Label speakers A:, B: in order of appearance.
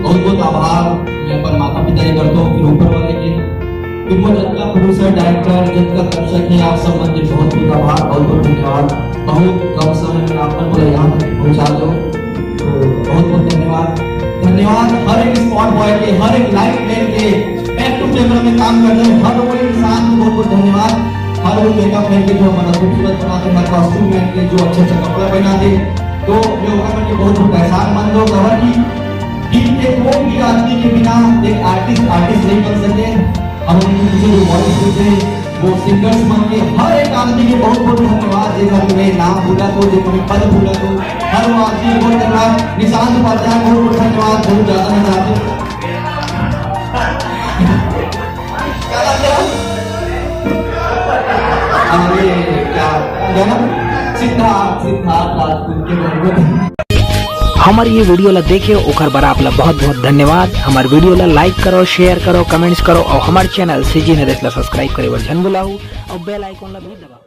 A: बहुत बहुत आभार मैं अपन माता पिता के करता हूँ, फिर ऊपर वाले के, फिर वो जितना प्रोड्यूसर डायरेक्टर जितना दर्शक है, आप सब मंदिर बहुत बहुत आभार, बहुत बहुत धन्यवाद। बहुत कम समय में आप को यहाँ पहुँचा दो, तो बहुत बहुत धन्यवाद। धन्यवाद हर एक स्पॉट बॉय के, हर एक लाइट मैन के, बैक टू कैमरा में काम कर रहे हैं हर वो इंसान को बहुत बहुत धन्यवाद। हर वो मेकअप मैन के जो हमारा खूबसूरत बना दे, हर कॉस्ट्यूम मैन के जो अच्छे अच्छे कपड़ा बना दे, तो मैं बहुत बहुत एहसानमंद हूँ खबर की टीम के कोई भी आदमी के बिना एक आर्टिस्ट नहीं बन सके। हम उनके जो वॉइस देते वो सिंगर्स बन के हर एक आदमी के बहुत बहुत धन्यवाद। जेकर मैं नाम भूला तो, जेकर मैं पद भूला तो, हर वो आदमी को बहुत धन्यवाद। निशांत उपाध्याय बहुत बहुत धन्यवाद, बहुत ज्यादा मैं चाहते
B: हमारी ये वीडियो ला देखे ओकर बर आप ला बहुत बहुत धन्यवाद। हमारे वीडियो ला लाइक करो, शेयर करो, कमेंट्स करो और हमारे चैनल सीजी नरेश ला सब्सक्राइब करे बर जन बुलाऊ और बेल आइकन ला भी दबाओ।